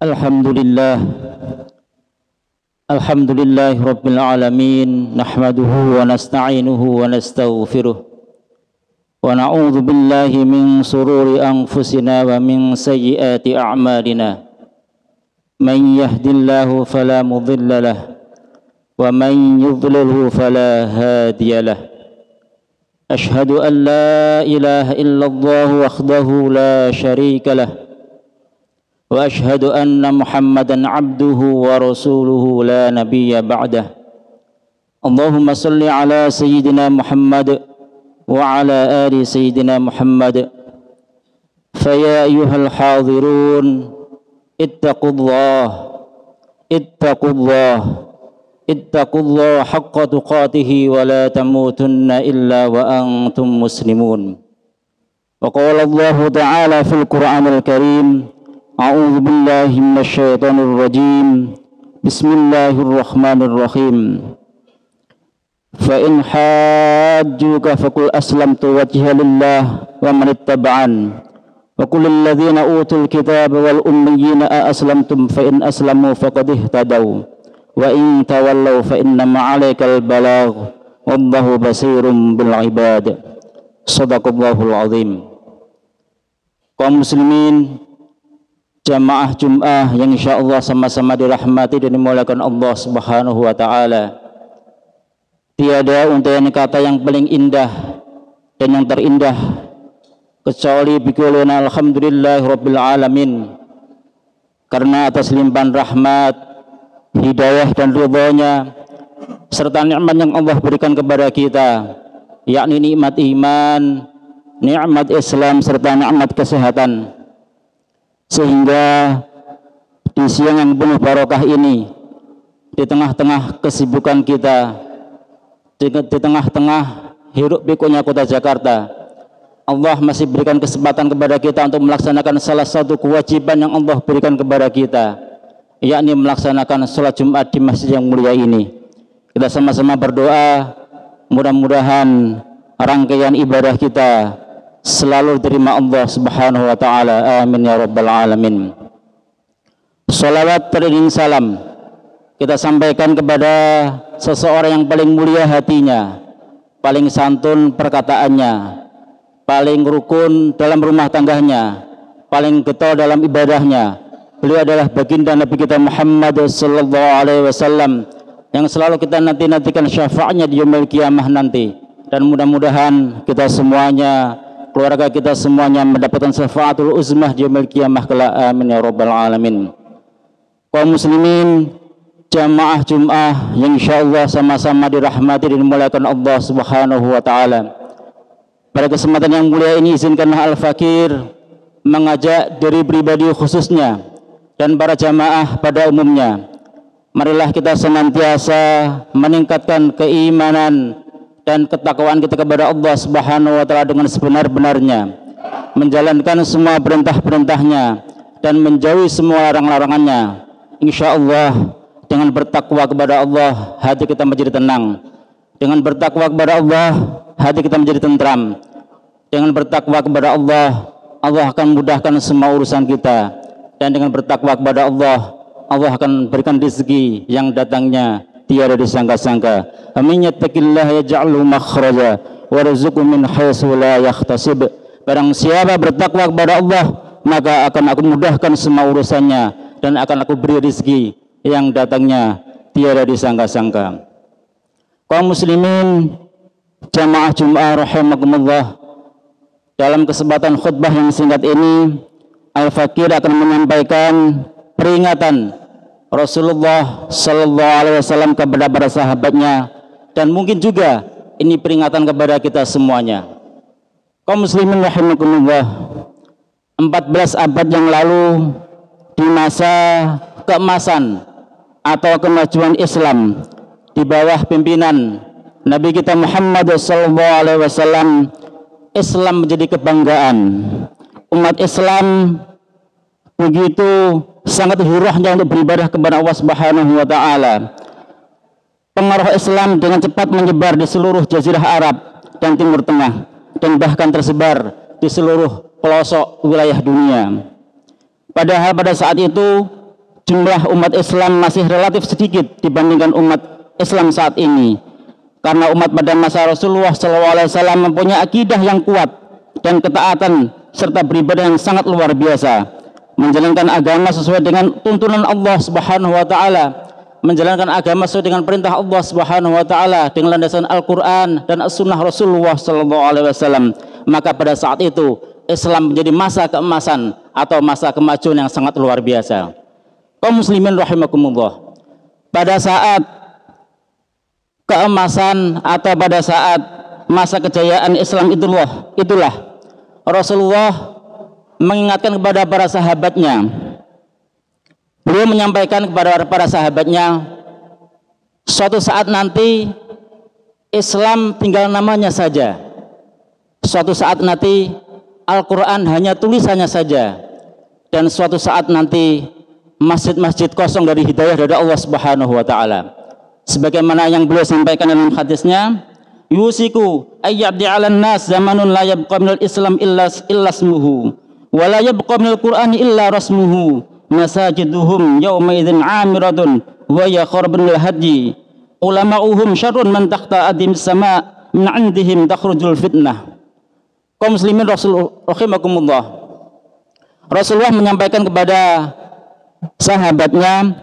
Alhamdulillah Alhamdulillahi Rabbil Alamin Nahmaduhu wa nasta'inuhu wa nastaghfiruh Wa na'udhu billahi min sururi anfusina wa min sayyiati a'malina Man yahdillahu fala mudilla lah Wa man yudlilhu fala hadiya lah Ashhadu an la ilaha illallah wahdahu la sharika lah وأشهد أن محمدًا عبده ورسوله لا نبي بعده اللهم صل على سيدنا محمد وعلى آل سيدنا محمد فيا أيها الحاضرون اتقوا الله اتقوا الله حق تقاته ولا تموتن إلا وأنتم مسلمون وقال الله تعالى في القرآن الكريم أعوذ بالله من الشيطان الرجيم بسم الله الرحمن الرحيم فإن حاجوك فقل أسلمت وجهي لله ومن اتبعن وقل الذين أوتوا الكتاب والأميين أأسلمتم فإن أسلموا فقد اهتدوا وإن تولوا فإنما عليك البلاغ والله بصير بالعباد صدق الله العظيم. Kaum muslimin, jamaah Jum'ah yang insyaallah sama-sama dirahmati dan dimuliakan Allah Subhanahu wa taala. Tiada untayan kata yang paling indah dan yang terindah kecuali biqaulina alhamdulillahirabbil alamin. Karena atas limpahan rahmat, hidayah dan ridhonya serta nikmat yang Allah berikan kepada kita, yakni nikmat iman, nikmat Islam serta nikmat kesehatan. Sehingga di siang yang penuh barokah ini, di tengah-tengah kesibukan kita, di tengah-tengah hiruk pikuknya kota Jakarta, Allah masih berikan kesempatan kepada kita untuk melaksanakan salah satu kewajiban yang Allah berikan kepada kita, yakni melaksanakan sholat Jumat di masjid yang mulia ini. Kita sama-sama berdoa, mudah-mudahan rangkaian ibadah kita selalu diterima Allah Subhanahu wa taala. Amin ya rabbal alamin. Salawat teriring salam kita sampaikan kepada seseorang yang paling mulia hatinya, paling santun perkataannya, paling rukun dalam rumah tangganya, paling getol dalam ibadahnya. Beliau adalah baginda Nabi kita Muhammad sallallahu alaihi wasallam yang selalu kita nanti-nantikan syafaatnya di yaumil qiyamah nanti. Dan mudah-mudahan kita semuanya, keluarga kita semuanya mendapatkan syafaatul uzmah di yaumil qiyamah kelak. Amin ya rabbal alamin. Kaum muslimin, jamaah Jum'ah yang insyaallah sama-sama dirahmati dan dimuliakan Allah Subhanahu wa taala. Pada kesempatan yang mulia ini izinkanlah Al-Fakir mengajak diri pribadi khususnya dan para jamaah pada umumnya, marilah kita senantiasa meningkatkan keimanan dan ketakwaan kita kepada Allah Subhanahu wa taala dengan sebenar-benarnya, menjalankan semua perintah-perintahnya dan menjauhi semua larang-larangannya. Insyaallah dengan bertakwa kepada Allah hati kita menjadi tenang. Dengan bertakwa kepada Allah hati kita menjadi tentram. Dengan bertakwa kepada Allah, Allah akan mudahkan semua urusan kita. Dan dengan bertakwa kepada Allah, Allah akan berikan rezeki yang datangnya tiada disangka-sangka. Amin yattaqillah yaj'alhu makhraja wa yarzuqhu min haitsu la yahtasib. Barang siapa bertakwa kepada Allah, maka akan aku mudahkan semua urusannya dan akan aku beri rezeki yang datangnya tiada disangka-sangka. Kaum muslimin, jamaah Jum'ah rahimakumullah, dalam kesempatan khutbah yang singkat ini Al-Fakir akan menyampaikan peringatan Rasulullah sallallahu alaihi wasallam kepada para sahabatnya, dan mungkin juga ini peringatan kepada kita semuanya. Kaum muslimin rahimakumullah, 14 abad yang lalu, di masa keemasan atau kemajuan Islam di bawah pimpinan Nabi kita Muhammad sallallahu alaihi wasallam, Islam menjadi kebanggaan. Umat Islam begitu sangat hurahnya untuk beribadah kepada Allah Subhanahu wa taala. pengaruh Islam dengan cepat menyebar di seluruh jazirah Arab dan Timur Tengah, dan bahkan tersebar di seluruh pelosok wilayah dunia. Padahal pada saat itu jumlah umat Islam masih relatif sedikit dibandingkan umat Islam saat ini, karena umat pada masa Rasulullah SAW mempunyai akidah yang kuat dan ketaatan serta beribadah yang sangat luar biasa, menjalankan agama sesuai dengan tuntunan Allah Subhanahu wa taala, menjalankan agama sesuai dengan perintah Allah Subhanahu wa taala dengan landasan Al-Qur'an dan As-Sunnah Rasulullah sallallahu alaihi wasallam. Maka pada saat itu Islam menjadi masa keemasan atau masa kemajuan yang sangat luar biasa. Kaum muslimin rahimakumullah. Pada saat keemasan atau pada saat masa kejayaan Islam itulah Rasulullah mengingatkan kepada para sahabatnya. Beliau menyampaikan kepada para sahabatnya, suatu saat nanti Islam tinggal namanya saja. Suatu saat nanti Al-Quran hanya tulisannya saja. Dan suatu saat nanti masjid-masjid kosong dari hidayah dari Allah Subhanahu wa taala. Sebagaimana yang beliau sampaikan dalam hadisnya, yusiku ayyabdi 'alan nas zamanun la yabqa minal Islam illa ismuhu wa la yabqa minal Qur'ani illa rasmuhu. Masajiduhum yawma idzin 'amiratun wa yakhrabul haji ulama'uhum syarrun man tahta adim sama min 'indihim takhrujul fitnah. Kaum muslimin rahimakumullah. Rasulullah menyampaikan kepada sahabatnya,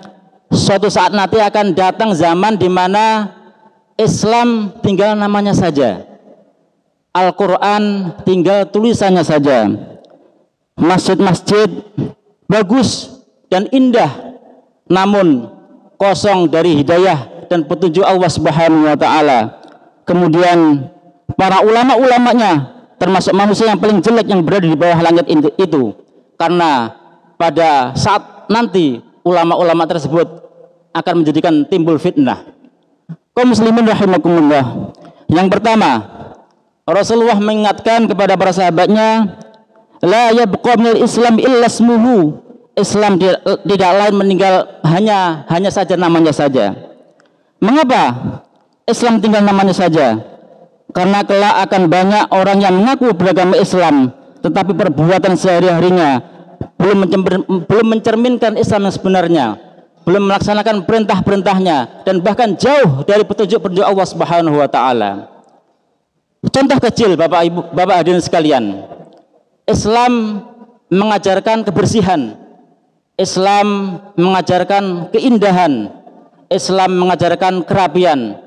suatu saat nanti akan datang zaman di mana Islam tinggal namanya saja, Al-Quran tinggal tulisannya saja, masjid-masjid bagus dan indah namun kosong dari hidayah dan petunjuk Allah Subhanahu wa taala. Kemudian para ulama-ulamanya termasuk manusia yang paling jelek yang berada di bawah langit itu, karena pada saat nanti ulama-ulama tersebut akan menjadikan timbul fitnah. Kaum muslimin rahimakumullah. Yang pertama, Rasulullah mengingatkan kepada para sahabatnya, la yabqa minal Islam illa ismuhu. Islam tidak lain meninggal hanya saja namanya saja. Mengapa Islam tinggal namanya saja? Karena kelak akan banyak orang yang mengaku beragama Islam tetapi perbuatan sehari-harinya belum mencerminkan Islam yang sebenarnya, belum melaksanakan perintah-perintahnya, dan bahkan jauh dari petunjuk-petunjuk Allah Subhanahu wa taala. Contoh kecil Bapak Ibu, Bapak hadirin sekalian. Islam mengajarkan kebersihan, Islam mengajarkan keindahan, Islam mengajarkan kerapian.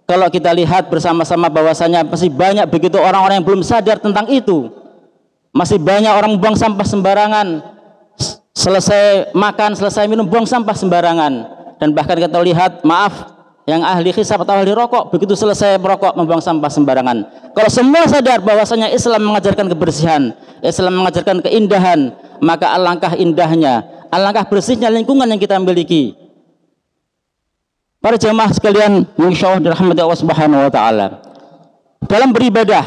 Kalau kita lihat bersama-sama bahwasanya masih banyak begitu orang-orang yang belum sadar tentang itu. Masih banyak orang buang sampah sembarangan, selesai makan, selesai minum, buang sampah sembarangan. Dan bahkan kita lihat, maaf, yang ahli hisab atau ahli rokok, begitu selesai merokok membuang sampah sembarangan. Kalau semua sadar bahwasanya Islam mengajarkan kebersihan, Islam mengajarkan keindahan, maka alangkah indahnya, alangkah bersihnya lingkungan yang kita miliki. Para jemaah sekalian, insyaallah dirahmati Allah Subhanahu wa taala. Dalam beribadah,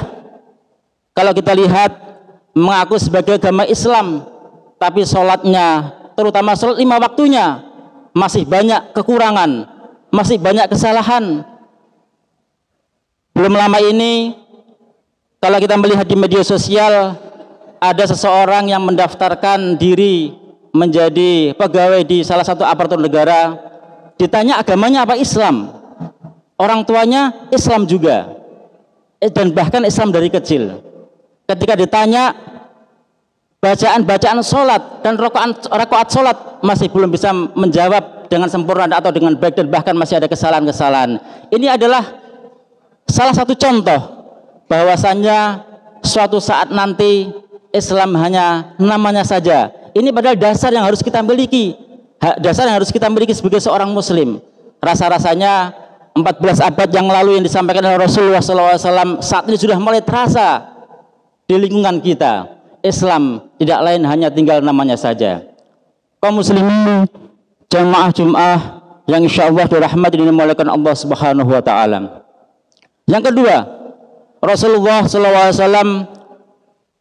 kalau kita lihat mengaku sebagai agama Islam, tapi sholatnya, terutama sholat 5 waktunya, masih banyak kekurangan, masih banyak kesalahan. Belum lama ini, kalau kita melihat di media sosial, ada seseorang yang mendaftarkan diri menjadi pegawai di salah satu aparatur negara. Ditanya agamanya apa? Islam. Orang tuanya Islam juga, dan bahkan Islam dari kecil. Ketika ditanya bacaan sholat dan rakaat sholat, masih belum bisa menjawab dengan sempurna atau dengan baik, dan bahkan masih ada kesalahan-kesalahan. Ini adalah salah satu contoh bahwasannya suatu saat nanti Islam hanya namanya saja. Ini padahal dasar yang harus kita miliki, dasar yang harus kita miliki sebagai seorang muslim. Rasa-rasanya 14 abad yang lalu yang disampaikan oleh Rasulullah SAW saat ini sudah mulai terasa di lingkungan kita. Islam tidak lain hanya tinggal namanya saja. Kaum muslimin, jamaah Jum'ah yang insyaallah dirahmati dan dimuliakan Allah Subhanahu wa taala. Yang kedua, Rasulullah SAW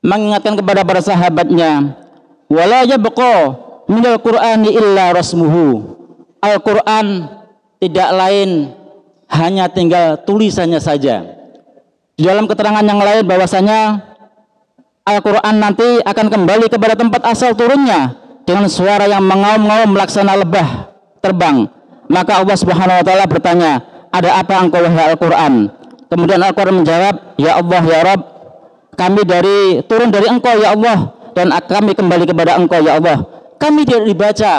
mengingatkan kepada para sahabatnya, wala yabqa minal Qur'ani illa rasmuhu. Al-Quran tidak lain hanya tinggal tulisannya saja. Di dalam keterangan yang lain bahwasanya Al-Quran nanti akan kembali kepada tempat asal turunnya dengan suara yang mengaum-ngaum melaksana lebah terbang. Maka Allah Subhanahu wa taala bertanya, "Ada apa engkau wahai Al-Quran?" Kemudian Al-Quran menjawab, "Ya Allah, ya Rabb, kami turun dari engkau ya Allah, dan kami kembali kepada engkau ya Allah. Kami tidak dibaca,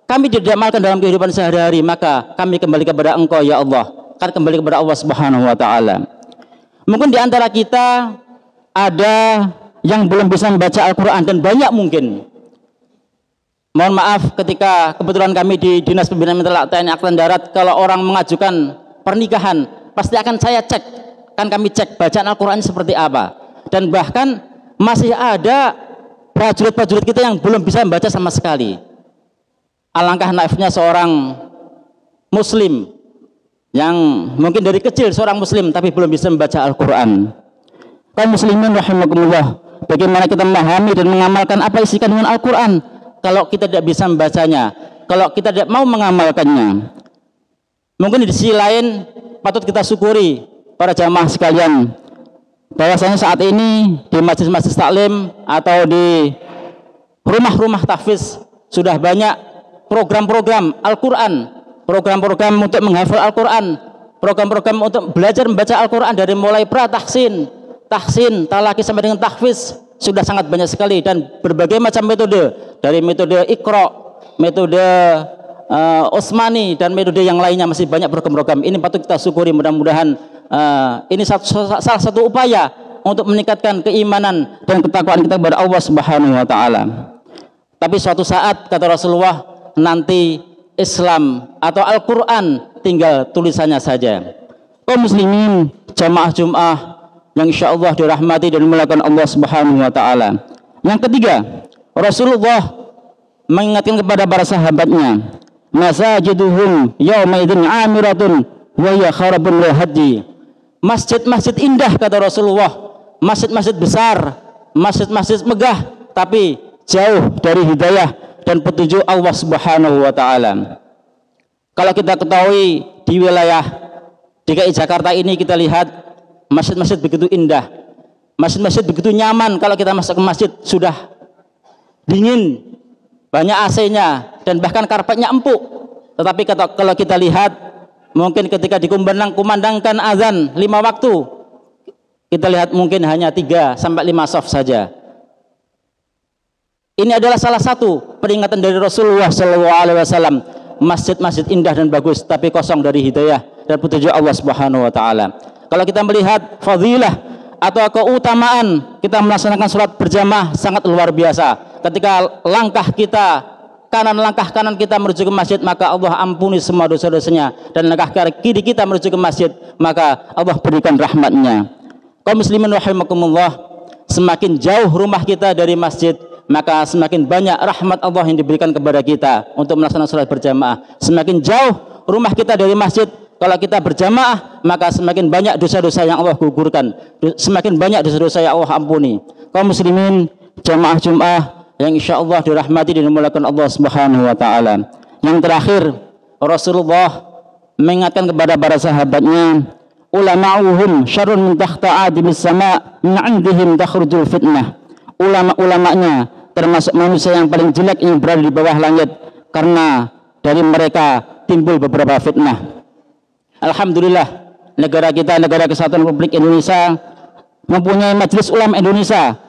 kami tidak diamalkan dalam kehidupan sehari-hari, maka kami kembali kepada engkau ya Allah." Kan kembali kepada Allah Subhanahu wa taala. Mungkin di antara kita ada yang belum bisa membaca Al-Quran, dan banyak mungkin. Mohon maaf, ketika kebetulan kami di Dinas Pembinaan Mental TNI Angkatan Darat, kalau orang mengajukan pernikahan, pasti akan saya cek, kan kami cek bacaan Al-Quran seperti apa. Dan bahkan masih ada prajurit-prajurit kita yang belum bisa membaca sama sekali. Alangkah naifnya seorang muslim yang mungkin dari kecil seorang muslim tapi belum bisa membaca Al-Quran. Kaum muslimin rahimakumullah, bagaimana kita memahami dan mengamalkan apa isi kandungan Al-Quran kalau kita tidak bisa membacanya, kalau kita tidak mau mengamalkannya? Mungkin di sisi lain patut kita syukuri para jamaah sekalian, bahwasanya saat ini di masjid-masjid taklim atau di rumah-rumah tahfiz sudah banyak program-program Al-Quran, program-program untuk menghafal Al-Quran, program-program untuk belajar membaca Al-Quran dari mulai pra-tahsin, tahsin, talaki sampai dengan tahfiz. Sudah sangat banyak sekali, dan berbagai macam metode, dari metode Iqra, metode Utsmani, dan metode yang lainnya, masih banyak program-program. Ini patut kita syukuri. Mudah-mudahan ini salah satu upaya untuk meningkatkan keimanan dan ketakwaan kita kepada Allah Subhanahu wa taala. Tapi suatu saat, kata Rasulullah, nanti Islam atau Al-Quran tinggal tulisannya saja. Kaum muslimin, jamaah Jum'ah yang insya Allah dirahmati dan dimuliakan Allah Subhanahu wa taala. Yang ketiga, Rasulullah mengingatkan kepada para sahabatnya, masajiduhum yauma idzin amiratun wa hiya kharabun lil haji. Masjid-masjid indah, kata Rasulullah, masjid-masjid besar, masjid-masjid megah, tapi jauh dari hidayah dan petunjuk Allah Subhanahu wa taala. Kalau kita ketahui di wilayah DKI Jakarta ini, kita lihat masjid-masjid begitu indah, masjid-masjid begitu nyaman. Kalau kita masuk ke masjid sudah dingin, banyak AC-nya, dan bahkan karpetnya empuk. Tetapi kalau kita lihat, mungkin ketika dikumandangkan azan 5 waktu, kita lihat mungkin hanya 3 sampai 5 shaf saja. Ini adalah salah satu peringatan dari Rasulullah SAW. Masjid-masjid indah dan bagus, tapi kosong dari hidayah dan petunjuk Allah Subhanahu wa taala. Kalau kita melihat fadilah atau keutamaan kita melaksanakan sholat berjamaah sangat luar biasa. Ketika langkah kanan kita menuju ke masjid, maka Allah ampuni semua dosa-dosanya, dan langkah kiri kita menuju ke masjid, maka Allah berikan rahmatnya. Kaum muslimin rahimakumullah, semakin jauh rumah kita dari masjid, maka semakin banyak rahmat Allah yang diberikan kepada kita untuk melaksanakan sholat berjamaah. Semakin jauh rumah kita dari masjid, kalau kita berjamaah, maka semakin banyak dosa-dosa yang Allah gugurkan, semakin banyak dosa-dosa yang Allah ampuni. Kaum muslimin, jamaah Jum'ah yang insya Allah dirahmati dan dimuliakan Allah Subhanahu wa taala. Yang terakhir, Rasulullah mengingatkan kepada para sahabatnya, ulama'uhum syarrun min tahta adimis sama' min 'indihim takhrujul fitnah. Ulama-ulamanya termasuk manusia yang paling jelek yang berada di bawah langit, karena dari mereka timbul beberapa fitnah. Alhamdulillah, negara kita, Negara Kesatuan Republik Indonesia, mempunyai Majelis Ulama Indonesia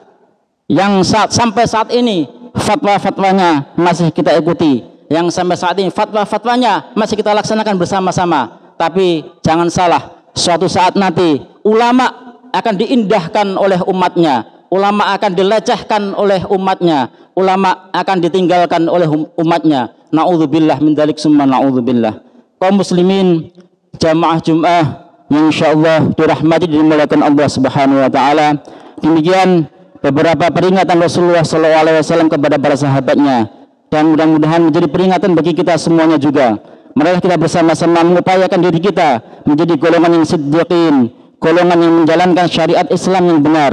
yang sampai saat ini fatwa-fatwanya masih kita ikuti, yang sampai saat ini fatwa-fatwanya masih kita laksanakan bersama-sama. Tapi jangan salah, suatu saat nanti ulama akan diindahkan oleh umatnya, ulama akan dilecehkan oleh umatnya, ulama akan ditinggalkan oleh umatnya. Na'udzubillah min dzalik summa na'udzubillah. Kaum muslimin, jamaah Jum'ah yang insyaallah dirahmati dan dimuliakan Allah Subhanahu wa taala. Demikian beberapa peringatan Rasulullah SAW kepada para sahabatnya, dan mudah-mudahan menjadi peringatan bagi kita semuanya juga. Marilah kita bersama-sama mengupayakan diri kita menjadi golongan yang siddiqin, golongan yang menjalankan syariat Islam yang benar,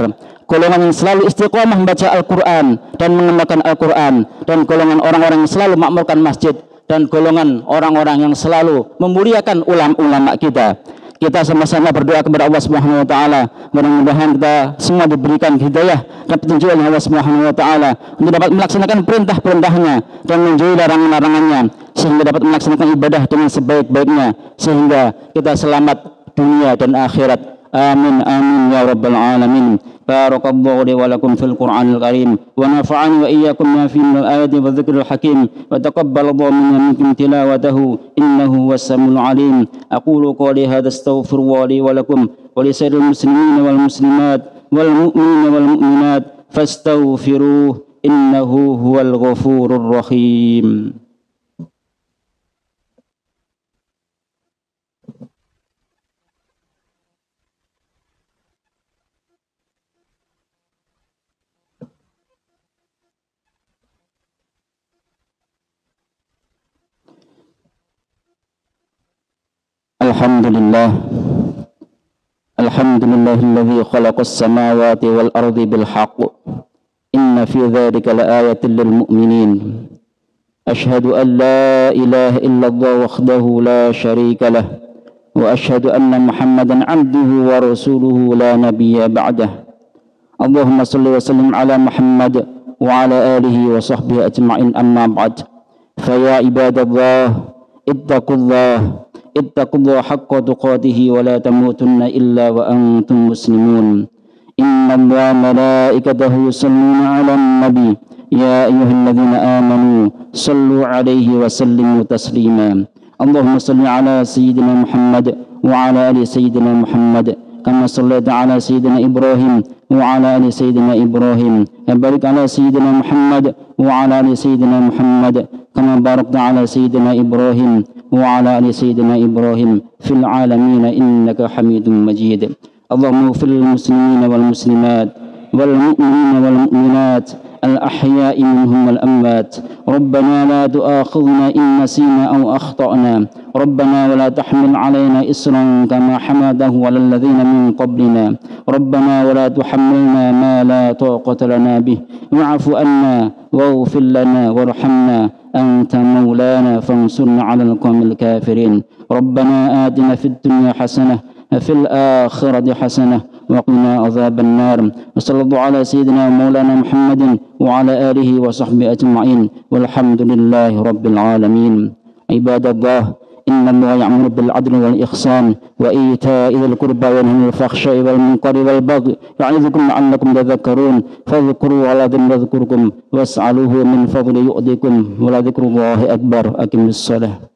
golongan yang selalu istiqomah membaca Al-Quran dan mengamalkan Al-Quran, dan golongan orang-orang yang selalu makmurkan masjid, dan golongan orang-orang yang selalu memuliakan ulama-ulama kita. Kita sama-sama berdoa kepada Allah Subhanahu wa taala, mudah-mudahan kita semua diberikan hidayah dan petunjuk oleh Allah Subhanahu wa taala untuk dapat melaksanakan perintah-perintahnya dan menjauhi larangan-larangannya, sehingga dapat melaksanakan ibadah dengan sebaik-baiknya, sehingga kita selamat dunia dan akhirat. Amin amin ya rabbal alamin. Barakallahu li wa lakum fil Qur'anil karim wa nafa'ani wa iyyakum ma fihi minal ayati wa dzikril hakim wa taqabbalallahu minna minkum tilawatahu innahu was-samiul alim. Aqulu qawli hadza astaghfirullah li wa lakum wa li sairil muslimina wal muslimat wal mu'minina wal mu'minat fastaghfiruhu innahu huwal ghafurur rahim. Alhamdulillahilladzi khalaqas samawati wal ardi bil haqq inna fi dzalika laayatin lil mu'minin. Asyhadu an la ilaha illallah wahdahu la syarika lah wa asyhadu anna Muhammadan abduhu wa rasuluhu la nabiyya ba'dah. Allahumma shalli wa sallim ala Muhammad wa ala alihi wa sahbihi ajma'in, amma ba'd. Fa ya ibadallah ittaqullah haqqa tuqatihi wa la tamutunna illa wa antum muslimun. Inna Allaha malaikatahu yusalluna 'alan nabi ya ayyuhalladzina amanu sallu 'alaihi wa sallimu taslima. Allahumma salli 'ala sayyidina Muhammad wa 'ala ali sayyidina Muhammad kama shallaita 'ala sayyidina Ibrahim wa 'ala ali sayyidina Ibrahim wa barik 'ala sayyidina Muhammad wa 'ala ali sayyidina Muhammad kama barakta 'ala sayyidina Ibrahim وعلى آل سيدنا إبراهيم في العالمين إنك حميد مجيد. اللهم اغفر للمسلمين والمسلمات والمؤمنين والمؤمنات الأحياء منهم والأموات. ربنا لا تؤاخذنا إن نسينا أو أخطأنا. ربنا ولا تحمل علينا إصرا كما حمله على الذين من قبلنا. ربنا ولا تحملنا ما لا طاقة لنا به. واعف عنا واغفر لنا وارحمنا أنت مولانا فانصرنا على القوم الكافرين. ربنا آتنا في الدنيا حسنة وفي الآخرة حسنة وقنا عذاب النار. وصلى الله على سيدنا مولانا محمد وعلى آله وصحبه أجمعين والحمد لله رب العالمين. عباد الله إن الله يأمر بالعدل والإحسان وإيتاء ذي القربى وينهى عن الفحشاء والمنكر والبغي يعظكم لعلكم تذكرون. فاذكروا على ذكر يذكركم واسألوه من فضل يؤتكم ولذكر الله أكبر. أقم الصلاة.